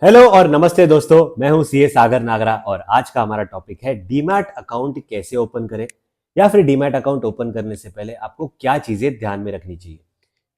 Hello और नमस्ते दोस्तों, मैं हूं सीए सागर नागरा और आज का हमारा टॉपिक है डीमैट अकाउंट कैसे ओपन करें या फिर डीमैट अकाउंट ओपन करने से पहले आपको क्या चीजें ध्यान में रखनी चाहिए।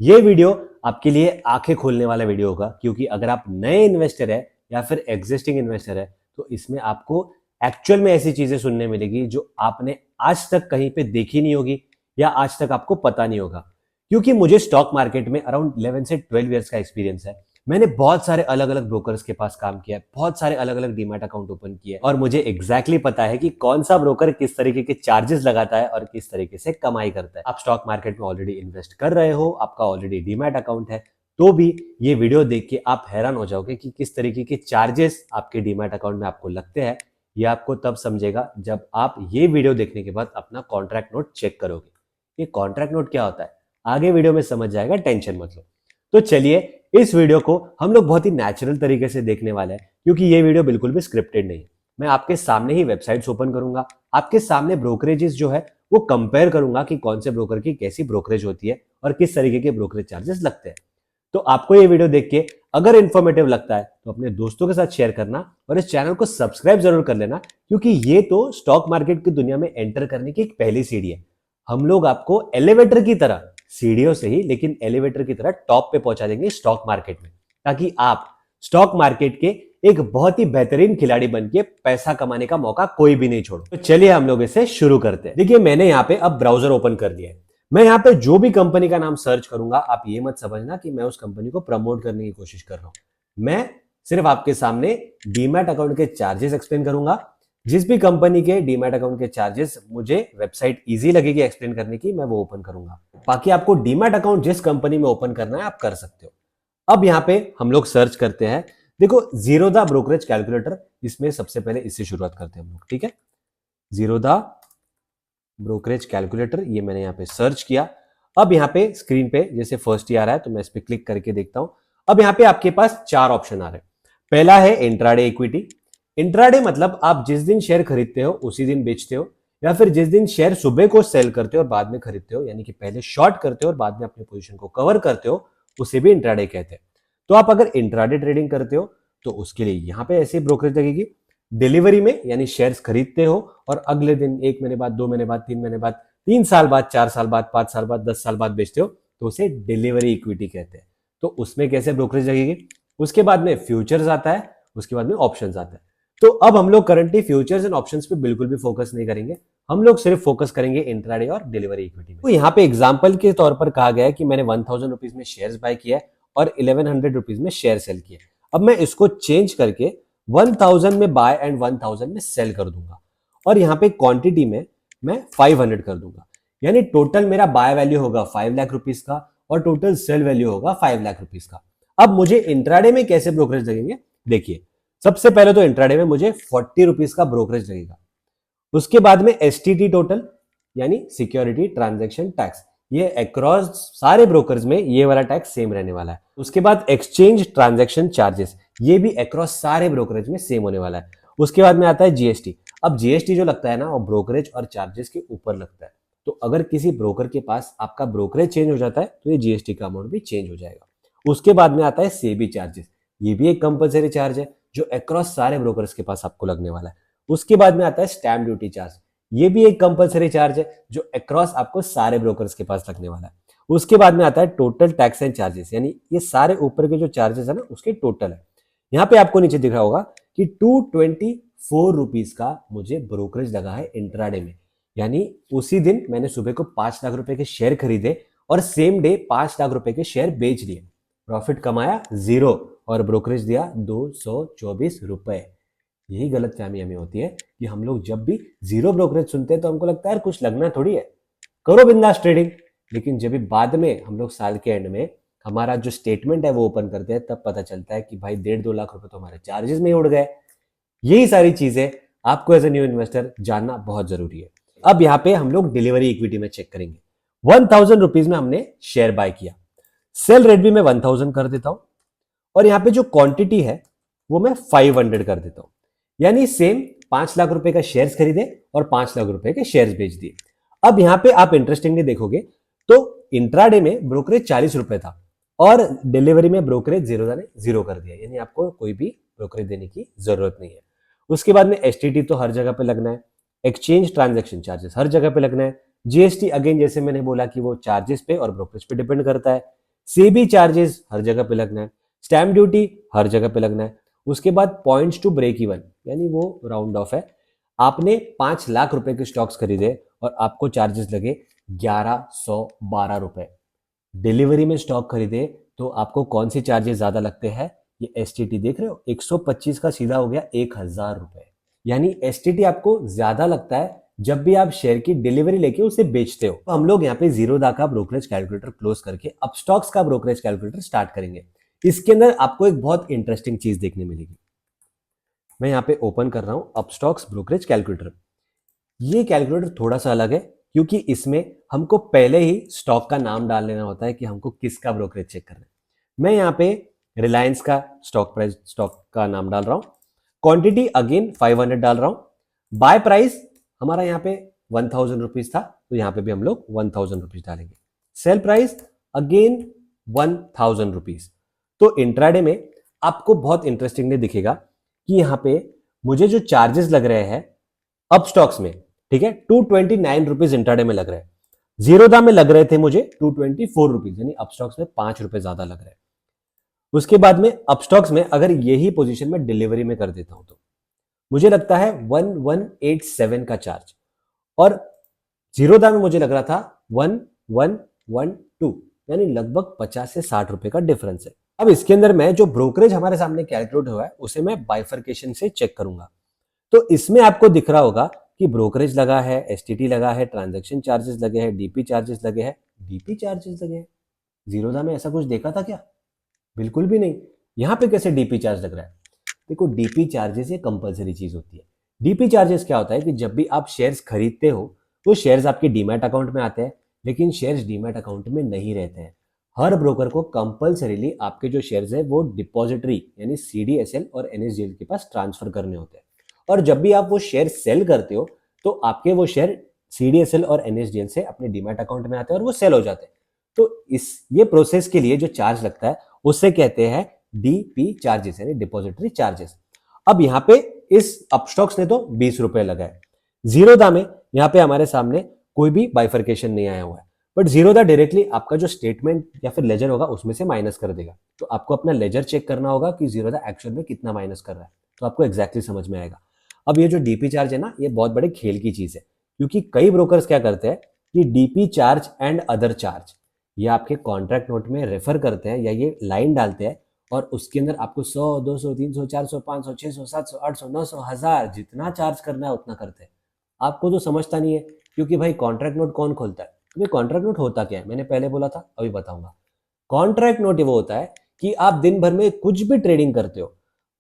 ये वीडियो आपके लिए आंखें खोलने वाला वीडियो होगा, क्योंकि अगर आप नए इन्वेस्टर है या फिर एग्जिस्टिंग इन्वेस्टर है तो इसमें आपको एक्चुअल में ऐसी चीजें सुनने मिलेगी जो आपने आज तक कहीं पे देखी नहीं होगी या आज तक आपको पता नहीं होगा। क्योंकि मुझे स्टॉक मार्केट में अराउंड 11 से 12 ईयर्स का एक्सपीरियंस है। मैंने बहुत सारे अलग अलग ब्रोकर्स के पास काम किया है, बहुत सारे अलग अलग डीमैट अकाउंट ओपन किए और मुझे एग्जैक्टली पता है कि कौन सा ब्रोकर किस तरीके के चार्जेस लगाता है और किस तरीके से कमाई करता है। आप स्टॉक मार्केट में ऑलरेडी इन्वेस्ट कर रहे हो, आपका ऑलरेडी डीमैट अकाउंट है, तो भी ये वीडियो देख के आप हैरान हो जाओगे कि किस तरीके के चार्जेस आपके डीमैट अकाउंट में आपको लगते हैं। ये आपको तब समझेगा जब आप ये वीडियो देखने के बाद अपना कॉन्ट्रैक्ट नोट चेक करोगे। ये कॉन्ट्रैक्ट नोट क्या होता है आगे वीडियो में समझ जाएगा, टेंशन मत लो। तो चलिए, इस वीडियो को हम लोग बहुत ही नेचुरल तरीके से देखने वाले हैं, क्योंकि ये वीडियो बिल्कुल भी स्क्रिप्टेड नहीं है। मैं आपके सामने ही वेबसाइट्स ओपन करूंगा, आपके सामने ब्रोकरेजेस जो है वो कंपेयर करूंगा कि कौन से ब्रोकर की कैसी ब्रोकरेज होती है और किस तरीके के ब्रोकरेज चार्जेस लगते हैं। तो आपको ये वीडियो देख के अगर इंफॉर्मेटिव लगता है तो अपने दोस्तों के साथ शेयर करना और इस चैनल को सब्सक्राइब जरूर कर लेना, क्योंकि ये तो स्टॉक मार्केट की दुनिया में एंटर करने की एक पहली सीढ़ी है। हम लोग आपको एलिवेटर की तरह, सीढ़ियों से ही लेकिन एलिवेटर की तरह टॉप पे पहुंचा देंगे स्टॉक मार्केट में, ताकि आप स्टॉक मार्केट के एक बहुत ही बेहतरीन खिलाड़ी बन के पैसा कमाने का मौका कोई भी नहीं छोड़ो। तो चलिए हम लोग इसे शुरू करते हैं। देखिए, मैंने यहाँ पे अब ब्राउजर ओपन कर लिया है। मैं यहाँ पे जो भी कंपनी का नाम सर्च करूंगा, आप ये मत समझना कि मैं उस कंपनी को प्रमोट करने की कोशिश कर रहा हूं। मैं सिर्फ आपके सामने डीमैट अकाउंट के चार्जेस एक्सप्लेन करूंगा। जिस भी कंपनी के डीमैट अकाउंट के चार्जेस मुझे वेबसाइट इजी लगेगी एक्सप्लेन करने की, मैं वो ओपन करूंगा। बाकी आपको डीमैट अकाउंट जिस कंपनी में ओपन करना है आप कर सकते हो। अब यहाँ पे हम लोग सर्च करते हैं। देखो, जीरोधा ब्रोकरेज कैलकुलेटर, इसमें सबसे पहले इससे शुरुआत करते हैं हम लोग, ठीक है। जीरोधा ब्रोकरेज कैलकुलेटर, ये मैंने यहाँ पे सर्च किया। अब यहाँ पे स्क्रीन पे जैसे फर्स्ट ही आ रहा है तो मैं इस पे क्लिक करके देखता हूं। अब यहाँ पे आपके पास चार ऑप्शन आ रहे हैं। पहला है इंट्राडे इक्विटी। इंट्राडे मतलब आप जिस दिन शेयर खरीदते हो उसी दिन बेचते हो, या फिर जिस दिन शेयर सुबह को सेल करते हो और बाद में खरीदते हो, यानी कि पहले शॉर्ट करते हो और बाद में अपनी पोजीशन को कवर करते हो, उसे भी इंट्राडे कहते हैं। तो आप अगर इंट्राडे ट्रेडिंग करते हो तो उसके लिए यहाँ पे ऐसी ब्रोकरेज लगेगी। डिलीवरी में यानी शेयर्स खरीदते हो और अगले दिन 1 महीने बाद, 2 महीने बाद, 3 महीने बाद, 3 साल बाद, 4 साल बाद, 5 साल बाद, 10 साल बाद बेचते हो, तो उसे डिलीवरी इक्विटी कहते हैं। तो उसमें कैसे ब्रोकरेज लगेगी। उसके बाद में फ्यूचर्स आता है, उसके बाद में ऑप्शंस आता है। तो अब हम लोग करंटली फ्यूचर्स एंड ऑप्शंस पे बिल्कुल भी फोकस नहीं करेंगे, हम लोग सिर्फ फोकस करेंगे इंट्राडे और डिलीवरी इक्विटी में। तो यहाँ पे एग्जांपल के तौर पर कहा गया है कि मैंने 1000 रुपीज में शेयर्स बाय किया है और 1100 रुपीज में शेयर सेल किया। अब मैं इसको चेंज करके 1000 में बाय एंड 1000 में सेल कर दूंगा और यहाँ पे क्वांटिटी में मैं 500 कर दूंगा। यानी टोटल मेरा बाय वैल्यू होगा 5 लाख रुपीस का और टोटल सेल वैल्यू होगा 5 लाख रुपीस का। अब मुझे इंट्राडे में कैसे ब्रोकरेज लगेंगे, देखिए। सबसे पहले तो इंट्राडे में मुझे 40 रुपीस का ब्रोकरेज लगेगा। उसके बाद में एसटीटी टोटल यानी सिक्योरिटी ट्रांजैक्शन टैक्स, ये अक्रॉस सारे ब्रोकर्स में ये वाला टैक्स सेम रहने वाला है। उसके बाद एक्सचेंज ट्रांजैक्शन चार्जेस, ये भी अक्रॉस सारे ब्रोकरेज में सेम होने वाला है। उसके बाद में आता है जीएसटी। अब जीएसटी जो लगता है ना, वो ब्रोकरेज और चार्जेस के ऊपर लगता है। तो अगर किसी ब्रोकर के पास आपका ब्रोकरेज चेंज हो जाता है तो ये जीएसटी का अमाउंट भी चेंज हो जाएगा। उसके बाद में आता है सेबी चार्जेस, ये भी एक कंपलसरी चार्ज है जो अक्रॉस सारे ब्रोकर्स के पास आपको लगने वाला है। उसके बाद में आता है स्टैम्प ड्यूटी चार्ज, ये भी एक कंपलसरी चार्ज है जो अक्रॉस आपको सारे ब्रोकर्स के पास लगने वाला है। उसके बाद में आता है टोटल टैक्स एंड चार्जेस, यानी ये सारे ऊपर के जो चार्जेस है ना उसके टोटल है। यहाँ पे आपको नीचे दिख रहा होगा कि 224 रुपीज का मुझे ब्रोकरेज लगा है इंट्राडे में। यानी उसी दिन मैंने सुबह को 5 लाख रुपए के शेयर खरीदे और सेम डे 5 लाख रुपए के शेयर बेच दिए। प्रॉफिट कमाया 0 और ब्रोकरेज दिया 224 रुपए। यही गलतफहमी हमें होती है कि हम लोग जब भी जीरो ब्रोकरेज सुनते हैं तो हमको लगता है यार कुछ लगना थोड़ी है, करो बिंदास ट्रेडिंग। लेकिन जब भी बाद में हम लोग साल के एंड में हमारा जो स्टेटमेंट है वो ओपन करते हैं, तब पता चलता है कि भाई 1.5-2 लाख रुपए तो हमारे चार्जेस में ही उड़ गए। यही सारी चीजें आपको एज ए न्यू इन्वेस्टर जानना बहुत जरूरी है। अब यहाँ पे हम लोग डिलीवरी इक्विटी में चेक करेंगे। 1000 रुपीज में हमने शेयर बाय किया, सेल रेट भी मैं 1000 कर देता हूं और यहाँ पे जो क्वांटिटी है वो मैं 500 कर देता हूं। यानी सेम 5 लाख रुपए का शेयर्स खरीदे और 5 लाख रुपए के शेयर्स बेच दिए। अब यहां पे आप इंटरेस्टिंगली देखोगे तो इंट्राडे में ब्रोकरेज 40 रुपए था और डिलीवरी में ब्रोकरेज जीरो ने 0 कर दिया, यानी आपको कोई भी ब्रोकरेज देने की जरूरत नहीं है। उसके बाद में एसटीटी तो हर जगह पे लगना है, एक्सचेंज ट्रांजैक्शन चार्जेस हर जगह पे लगना है, जीएसटी अगेन जैसे मैंने बोला कि वो चार्जेस पे और ब्रोकरेज पे डिपेंड करता है, सेबी चार्जेस हर जगह पे लगना है, स्टैम्प ड्यूटी हर जगह पे लगना है। उसके बाद पॉइंट्स टू ब्रेक इवन यानी वो राउंड ऑफ है, आपने 5 लाख रुपए के स्टॉक्स खरीदे और आपको चार्जेस लगे 1112 रुपए। डिलीवरी में स्टॉक खरीदे तो आपको कौन सी चार्जेस ज्यादा लगते हैं, ये एसटीटी देख रहे हो, 125 का सीधा हो गया 1000 रुपए। यानी एसटीटी आपको ज्यादा लगता है जब भी आप शेयर की डिलीवरी लेके उसे बेचते हो। तो हम लोग यहाँ पे जीरोधा का ब्रोकरेज कैलकुलेटर क्लोज करके अपस्टॉक्स का ब्रोकरेज कैलकुलेटर स्टार्ट करेंगे। इसके अंदर आपको एक बहुत इंटरेस्टिंग चीज देखने मिलेगी। मैं यहाँ पे ओपन कर रहा हूं अपस्टॉक्स ब्रोकरेज कैलकुलेटर। ये कैलकुलेटर थोड़ा सा अलग है क्योंकि इसमें हमको पहले ही स्टॉक का नाम डाल लेना होता है कि हमको किसका ब्रोकरेज चेक करना है। मैं यहाँ पे रिलायंस का स्टॉक का नाम डाल रहा हूं, क्वांटिटी अगेन 500 डाल रहा हूं, बाय प्राइस हमारा यहाँ पे 1000 रुपीज था तो यहाँ पे भी हम लोग 1000 रुपीज डालेंगे, सेल प्राइस अगेन 1000 रुपीज। तो इंट्राडे में आपको बहुत इंटरेस्टिंगली दिखेगा कि यहाँ पे मुझे जो चार्जेस लग रहे हैं अप स्टॉक्स में, ठीक है, 229 रुपीज इंट्राडे में लग रहे हैं, जीरोधा में लग रहे थे मुझे 224 रुपीज, यानी अप स्टॉक्स में 5 रुपए ज्यादा लग रहे हैं। उसके बाद में अप स्टॉक्स में अगर यही पोजीशन में डिलीवरी में कर देता हूं तो मुझे लगता है 1187 का चार्ज, और जीरोधा में मुझे लग रहा था 1112, यानी लगभग 50 से 60 रुपए का डिफरेंस है। अब इसके अंदर मैं जो ब्रोकरेज हमारे सामने कैलकुलेट हुआ है उसे मैं बाइफरकेशन से चेक करूंगा। तो इसमें आपको दिख रहा होगा कि ब्रोकरेज लगा है, एसटीटी लगा है, ट्रांजैक्शन चार्जेस लगे हैं, डीपी चार्जेस लगे हैं, डीपी चार्जेस लगे हैं। जीरोधा में ऐसा कुछ देखा था क्या? बिल्कुल भी नहीं। यहां पे कैसे डीपी चार्ज लग रहा है? देखो, डीपी चार्जेस ये कंपलसरी चीज होती है। डीपी चार्जेस क्या होता है कि जब भी आप शेयर्स खरीदते हो वो शेयर्स आपके डीमैट अकाउंट में आते हैं, लेकिन शेयर्स डीमैट अकाउंट में नहीं रहते हैं। हर ब्रोकर को कंपलसरीली आपके जो शेयर्स है वो डिपॉजिटरी यानी सीडीएसएल और एनएसडीएल के पास ट्रांसफर करने होते हैं, और जब भी आप वो शेयर सेल करते हो तो आपके वो शेयर सीडीएसएल और एनएसडीएल से अपने डीमैट अकाउंट में आते हैं और वो सेल हो जाते हैं। तो ये प्रोसेस के लिए जो चार्ज लगता है उसे कहते हैं डीपी चार्जेस यानी डिपॉजिटरी चार्जेस। अब यहाँ पे इस अपस्टॉक्स ने तो 20 रुपए लगाए, जीरोधा में यहाँ पे हमारे सामने कोई भी बाइफरकेशन नहीं आया हुआ है, बट जीरोधा डायरेक्टली आपका जो स्टेटमेंट या फिर लेजर होगा उसमें से माइनस कर देगा। तो आपको अपना लेजर चेक करना होगा कि जीरोधा एक्चुअल में कितना माइनस कर रहा है, तो आपको एग्जैक्टली समझ में आएगा। अब ये जो डीपी चार्ज है ना, ये बहुत बड़े खेल की चीज है, क्योंकि कई ब्रोकर्स क्या करते हैं कि DP charge and other charge ये आपके कॉन्ट्रैक्ट नोट में रेफर करते हैं या ये लाइन डालते हैं, और उसके अंदर आपको 100, 200, 300, 400, 500, 600, 700, 800, 900, 1000 जितना चार्ज करना है उतना करते हैं। आपको तो समझता नहीं है, क्योंकि भाई कॉन्ट्रैक्ट नोट कौन खोलता है? तो कॉन्ट्रैक्ट नोट होता क्या है, मैंने पहले बोला था, अभी बताऊंगा। कॉन्ट्रैक्ट नोट वो होता है कि आप दिन भर में कुछ भी ट्रेडिंग करते हो,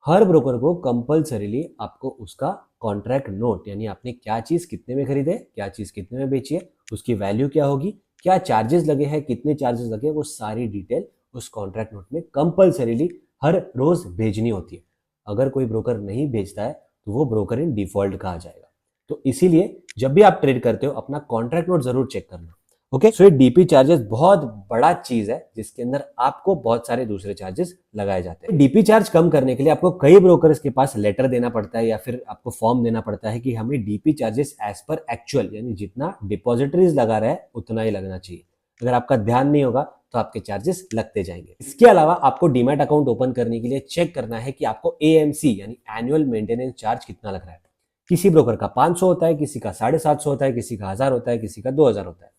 हर ब्रोकर को कंपलसरीली आपको उसका कॉन्ट्रैक्ट नोट यानी आपने क्या चीज कितने में खरीदे, क्या चीज कितने में बेची है, उसकी वैल्यू क्या होगी, क्या चार्जेस लगे हैं, कितने चार्जेस लगे, वो सारी डिटेल उस कॉन्ट्रैक्ट नोट में कंपलसरीली हर रोज भेजनी होती है। अगर कोई ब्रोकर नहीं भेजता है तो वो ब्रोकर इन डिफॉल्ट कहा जाएगा। तो इसीलिए जब भी आप ट्रेड करते हो अपना कॉन्ट्रैक्ट नोट जरूर चेक करना। ओके, सो ये डीपी चार्जेस बहुत बड़ा चीज है जिसके अंदर आपको बहुत सारे दूसरे चार्जेस लगाए जाते हैं। डीपी चार्ज कम करने के लिए आपको कई ब्रोकर्स के पास लेटर देना पड़ता है या फिर आपको फॉर्म देना पड़ता है कि हमें DP charges as per actual यानी जितना डिपॉजिटरीज लगा रहा है उतना ही लगना चाहिए। अगर आपका ध्यान नहीं होगा तो आपके चार्जेस लगते जाएंगे। इसके अलावा आपको डीमैट अकाउंट ओपन करने के लिए चेक करना है कि आपको एएमसी यानी एनुअल मेंटेनेंस चार्ज कितना लग रहा है। किसी ब्रोकर का 500 होता है, किसी का 750 होता है, किसी का 1000 होता है, किसी का 2000 होता है।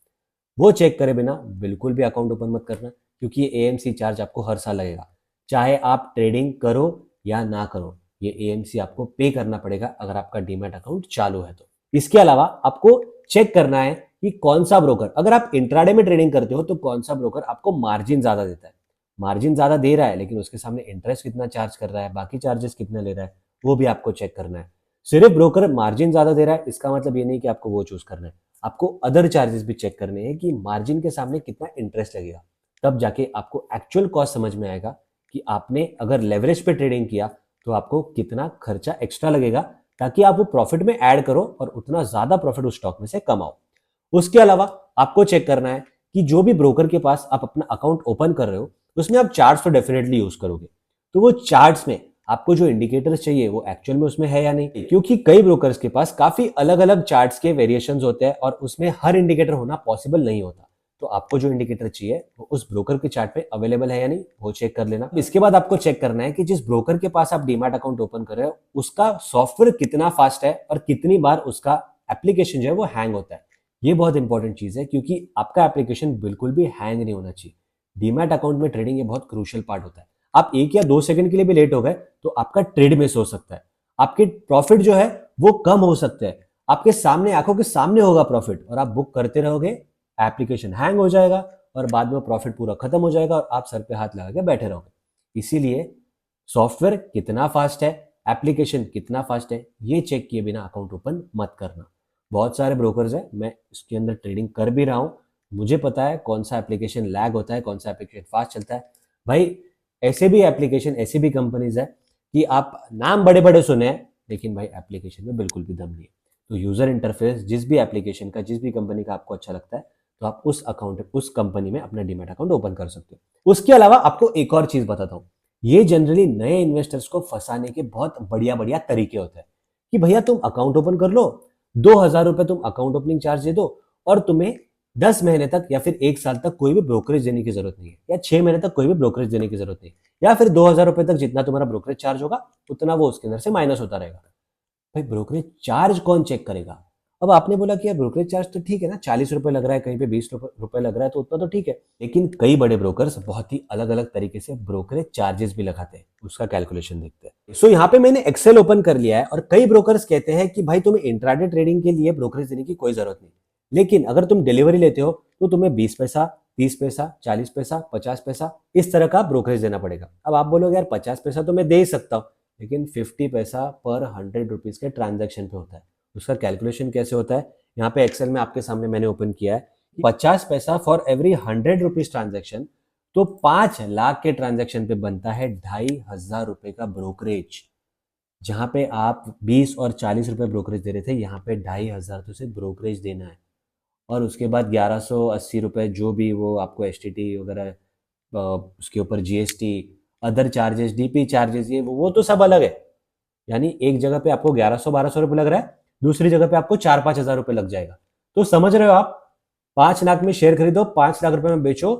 वो चेक करे बिना बिल्कुल भी अकाउंट ओपन मत करना, क्योंकि ये एएमसी चार्ज आपको हर साल लगेगा, चाहे आप ट्रेडिंग करो या ना करो, ये एएमसी आपको पे करना पड़ेगा अगर आपका डीमैट अकाउंट चालू है तो। इसके अलावा आपको चेक करना है कि कौन सा ब्रोकर, अगर आप इंट्राडे में ट्रेडिंग करते हो तो कौन सा ब्रोकर आपको मार्जिन ज्यादा देता है। मार्जिन ज्यादा दे रहा है लेकिन उसके सामने इंटरेस्ट कितना चार्ज कर रहा है, बाकी चार्जेस कितना ले रहा है, वो भी आपको चेक करना है। सिर्फ ब्रोकर मार्जिन ज्यादा दे रहा है इसका मतलब ये नहीं कि आपको वो चूज करना है, आपको अदर चार्जेस भी चेक करने हैं कि मार्जिन के सामने कितना इंटरेस्ट लगेगा। तब जाके आपको एक्चुअल कॉस्ट समझ में आएगा कि आपने अगर लेवरेज पे ट्रेडिंग किया तो आपको कितना खर्चा एक्स्ट्रा लगेगा, ताकि आप वो प्रॉफिट में ऐड करो और उतना ज्यादा प्रॉफिट उस स्टॉक में से कमाओ। उसके अलावा आपको चेक करना है कि जो भी ब्रोकर के पास आप अपना अकाउंट ओपन कर रहे हो उसमें आप चार्ट्स तो डेफिनेटली यूज करोगे, तो वो चार्ट्स में आपको जो इंडिकेटर्स चाहिए वो एक्चुअल में उसमें है या नहीं, क्योंकि कई ब्रोकर्स के पास काफी अलग अलग चार्ट्स के वेरिएशंस होते हैं और उसमें हर इंडिकेटर होना पॉसिबल नहीं होता। तो आपको जो इंडिकेटर चाहिए वो उस ब्रोकर के चार्ट पे अवेलेबल है या नहीं वो चेक कर लेना। इसके बाद आपको चेक करना है कि जिस ब्रोकर के पास आप डीमैट अकाउंट ओपन कर रहे हो उसका सॉफ्टवेयर कितना फास्ट है और कितनी बार उसका एप्लीकेशन जो है वो हैंग होता है। ये बहुत इंपॉर्टेंट चीज है क्योंकि आपका एप्लीकेशन बिल्कुल भी हैंग नहीं होना चाहिए। डीमैट अकाउंट में ट्रेडिंग ये बहुत क्रूशियल पार्ट होता है। आप 1 या 2 सेकंड के लिए भी लेट हो गए तो आपका ट्रेड मिस हो सकता है, आपके प्रॉफिट जो है वो कम हो सकते हैं, आपके सामने आंखों के सामने होगा प्रॉफिट और आप बुक करते रहोगे, एप्लीकेशन हैंग हो जाएगा और बाद में प्रॉफिट पूरा खत्म हो जाएगा और आप सर पे हाथ लगा के बैठे रहोगे। इसीलिए सॉफ्टवेयर कितना फास्ट है, एप्लीकेशन कितना फास्ट है, ये चेक किए बिना अकाउंट ओपन मत करना। बहुत सारे ब्रोकर्स हैं, मैं इसके अंदर ट्रेडिंग कर भी रहा हूं, मुझे पता है कौन सा एप्लीकेशन लैग होता है, कौन सा एप्लीकेशन फास्ट चलता है। भाई ऐसे भी एप्लीकेशन, ऐसी भी कंपनीज है कि आप नाम बड़े बड़े सुने हैं लेकिन भाई एप्लीकेशन में बिल्कुल भी दम नहीं है। तो यूजर इंटरफेस जिस भी एप्लीकेशन का, जिस भी कंपनी का आपको अच्छा लगता है तो आप उस कंपनी में अपना डीमैट अकाउंट ओपन कर सकते हो। उसके अलावा आपको एक और चीज बताता हूँ, ये जनरली नए इन्वेस्टर्स को फंसाने के बहुत बढ़िया बढ़िया तरीके होते हैं कि भैया तुम अकाउंट ओपन कर लो, 2,000 रुपए तुम अकाउंट ओपनिंग चार्ज दे दो और तुम्हें 10 महीने तक या फिर 1 साल तक कोई भी ब्रोकरेज देने की जरूरत नहीं है, या 6 महीने तक कोई भी ब्रोकरेज देने की जरूरत नहीं, या फिर 2,000 रुपए तक जितना तुम्हारा ब्रोकरेज चार्ज होगा उतना वो उसके अंदर से माइनस होता रहेगा। भाई ब्रोकरेज चार्ज कौन चेक करेगा? अब आपने बोला कि यार ब्रोकरेज चार्ज तो ठीक है ना, 40 रुपए लग रहा है, कहीं पे 20 रुपए लग रहा है तो उतना तो ठीक है, लेकिन कई बड़े ब्रोकर्स बहुत ही अलग अलग तरीके से ब्रोकरेज चार्जेस भी लगाते हैं, उसका कैलकुलेशन देखते हैं। सो यहाँ पे मैंने एक्सेल ओपन कर लिया है और कई ब्रोकर्स कहते हैं कि भाई तुम्हें इंट्राडे ट्रेडिंग के लिए ब्रोकरेज देने की कोई जरूरत नहीं, लेकिन अगर तुम डिलीवरी लेते हो तो तुम्हें 20 पैसा, 30 पैसा, 40 पैसा, 50 पैसा इस तरह का ब्रोकरेज देना पड़ेगा। अब आप बोलोगे यार 50 पैसा तो मैं दे ही सकता हूँ, लेकिन 50 पैसा पर 100 रुपीज के ट्रांजेक्शन पे होता है। उसका कैलकुलेशन कैसे होता है, यहाँ पे एक्सेल में आपके सामने मैंने ओपन किया है। 50 पैसा फॉर एवरी 100 रुपीज ट्रांजेक्शन, तो 5 लाख के ट्रांजेक्शन पे बनता है 2,500 रुपए का ब्रोकरेज। जहां पे आप 20 और 40 रुपए ब्रोकरेज दे रहे थे, यहाँ पे 2,500 तो सिर्फ ब्रोकरेज देना है और उसके बाद 1,180 रुपए जो भी वो आपको एसटीटी वगैरह, उसके ऊपर GST, other charges, DP charges, ये वो तो सब अलग है। यानी एक जगह पे आपको 1,100-1,200 रुपए लग रहा है, दूसरी जगह पे आपको 4-5 हजार रुपए लग जाएगा। तो समझ रहे हो आप, 5 लाख में शेयर खरीदो, 5 लाख रुपए में बेचो,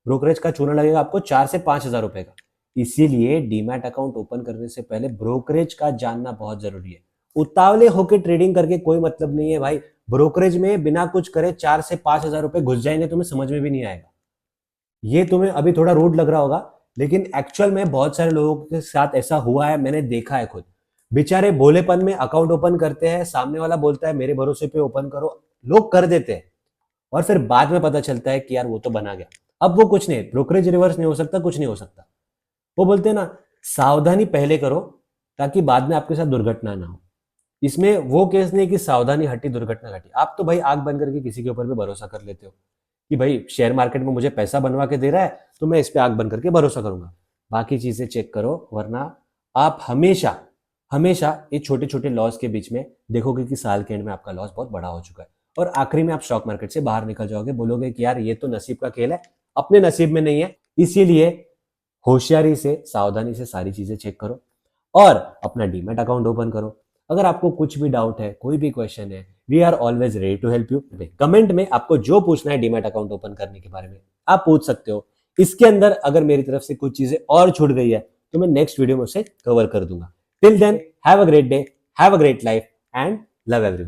ब्रोकरेज का चूना लगेगा आपको 4 से 5 हजार रुपए का। इसीलिए डीमैट अकाउंट ओपन करने से पहले ब्रोकरेज का जानना बहुत जरूरी है। उतावले होकर ट्रेडिंग करके कोई मतलब नहीं है भाई। ब्रोकरेज में बिना कुछ करे 4 से 5 हजार रुपए घुस जाएंगे, तुम्हें समझ में भी नहीं आएगा। ये तुम्हें अभी थोड़ा रूड लग रहा होगा, लेकिन एक्चुअल में बहुत सारे लोगों के साथ ऐसा हुआ है, मैंने देखा है खुद। बेचारे भोलेपन में अकाउंट ओपन करते हैं, सामने वाला बोलता है मेरे भरोसे पे ओपन करो, लोग कर देते हैं और फिर बाद में पता चलता है कि यार वो तो बना गया। अब वो कुछ नहीं, ब्रोकरेज रिवर्स नहीं हो सकता, कुछ नहीं हो सकता। वो बोलते हैं ना, सावधानी पहले करो ताकि बाद में आपके साथ दुर्घटना ना हो। इसमें वो केस नहीं कि सावधानी हटी दुर्घटना घटी। आप तो भाई आंख बंद करके किसी के ऊपर भी भरोसा कर लेते हो कि भाई शेयर मार्केट में मुझे पैसा बनवा के दे रहा है तो मैं इस पे आंख बंद करके भरोसा करूंगा। बाकी चीजें चेक करो, वरना आप हमेशा हमेशा ये छोटे छोटे लॉस के बीच में देखोगे कि साल के एंड में आपका लॉस बहुत बड़ा हो चुका है और आखिरी में आप स्टॉक मार्केट से बाहर निकल जाओगे, बोलोगे कि यार ये तो नसीब का खेल है, अपने नसीब में नहीं है। इसीलिए होशियारी से, सावधानी से सारी चीजें चेक करो और अपना डीमैट अकाउंट ओपन करो। अगर आपको कुछ भी डाउट है, कोई भी क्वेश्चन है, we are always ready to help you. Comment में आपको जो पूछना है डीमैट अकाउंट ओपन करने के बारे में आप पूछ सकते हो। इसके अंदर अगर मेरी तरफ से कुछ चीजें और छूट गई है तो मैं नेक्स्ट वीडियो में उसे कवर कर दूंगा। Till then, have a great day, have a great life and love everyone.